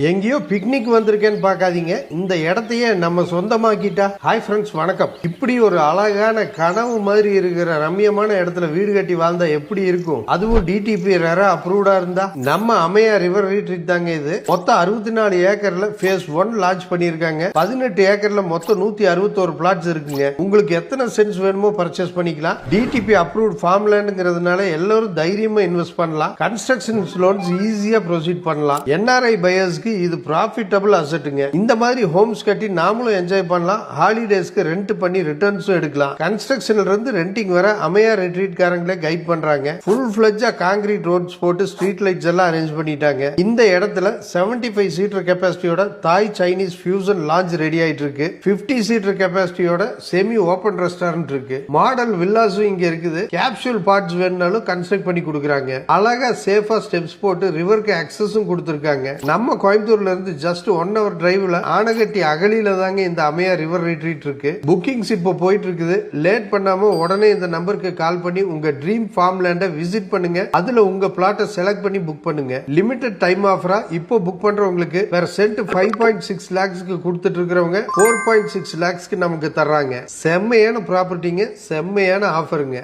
எங்கேயோ பிக்னிக் வந்திருக்கேன்னு பார்க்காதீங்க, இந்த இடத்தையே நம்ம சொந்தமாக்கிட்டா. ஹாய் ஃப்ரெண்ட்ஸ், வணக்கம். இப்படி ஒரு அழகான கனவு மாதிரி இருக்கிற ரம்யமான இடத்துல வீடு கட்டி வாழ்ந்தா எப்படி இருக்கும்? அதுவும் டிடிபி ரெரா அப்ரூவ்டா இருந்தா. நம்ம அம்மையா ரிவர் ரீட்ரீட் தாங்க இது. மொத்தம் 64 ஏக்கர்ல ஃபேஸ் 1 லான்ச் பண்ணிருக்காங்க. 18 ஏக்கர்ல மொத்தம் 161 பிளாட்ஸ் இருக்குங்க. உங்களுக்கு எத்தனை சென்ஸ் வேணுமோ பர்ச்சேஸ் பண்ணிக்கலாம். டிடிபி அப்ரூவ்ட் ஃபார்ம் லேண்ட்ங்கிறதுனால எல்லாரும் தைரியமா இன்வெஸ்ட் பண்ணலாம். கன்ஸ்ட்ரக்ஷன் லோன்ஸ் ஈஸியா ப்ரொசீட் பண்ணலாம். என்ஆர்ஐ பையர்ஸ்க்கு இது ப்ராஃபிட்டபிள் அசெட்டுங்க. இந்த மாதிரி ஹோம்ஸ் கட்டி நாமளும் என்ஜாய் பண்ணலாம். ஹாலிடேஸ்க்கு ரெண்ட் பண்ணி ரிட்டர்ன்ஸும் எடுக்கலாம். கன்ஸ்ட்ரக்ஷன்ல இருந்து ரெண்டிங் வர அம்மையா ரிட்ரீட் காரங்களே கைட் பண்றாங்க. ஃபுல் ஃபிளட்ஜா கான்கிரீட் ரோட்ஸ் போட்டு ஸ்ட்ரீட் லைட்ஸ் எல்லாம் அரேஞ்ச் பண்ணிட்டாங்க. இந்த இடத்துல 75 சீட்டர் கெபாசிட்டியோட தாய் சைனீஸ் ஃபியூசன் லான்ச் ரெடி ஆயிட்டு இருக்கு. 50 சீட்டர் கெபாசிட்டியோட செமி ஓபன் ரெஸ்டாரண்ட் இருக்கு. மாடல் வில்லாஸும் இங்க இருக்குது. கேப்சூல் பார்ட்ஸ் வேணும்னாலும் கன்ஸ்ட்ரக்ட் பண்ணி கொடுக்குறாங்க. அழகா சேஃபா ஸ்டெப்ஸ் போட்டு ரிவருக்கு அக்சஸும் கொடுத்திருக்காங்க. நம்ம கோயம்புத்தூர்ல இருந்து ஜஸ்ட் 1 hour டிரைவ்ல ஆனகட்டி அகலியில தாங்க இந்த அம்மையா ரிவர் ரிட்ரீட் இருக்கு. புக்கிங்ஸ் இப்போ போயிட்டு இருக்குது. லேட் பண்ணாம உடனே இந்த நம்பருக்கு கால் பண்ணி உங்க ட்ரீம் ஃபார்ம் லேண்டை விசிட் பண்ணுங்க. அதுல உங்க பிளாட்டை செலக்ட் பண்ணி புக் பண்ணுங்க. லிமிடெட் டைம் ஆஃபரா இப்போ புக் பண்றவங்களுக்கு வேற சென்ட் 5.6 lakhsக்கு கொடுத்துட்டு இருக்கிறவங்க 4.6 lakhsக்கு நமக்கு தர்றாங்க. செம்மையான ப்ராப்பர்ட்டிங்க, செம்மையான ஆஃபருங்க.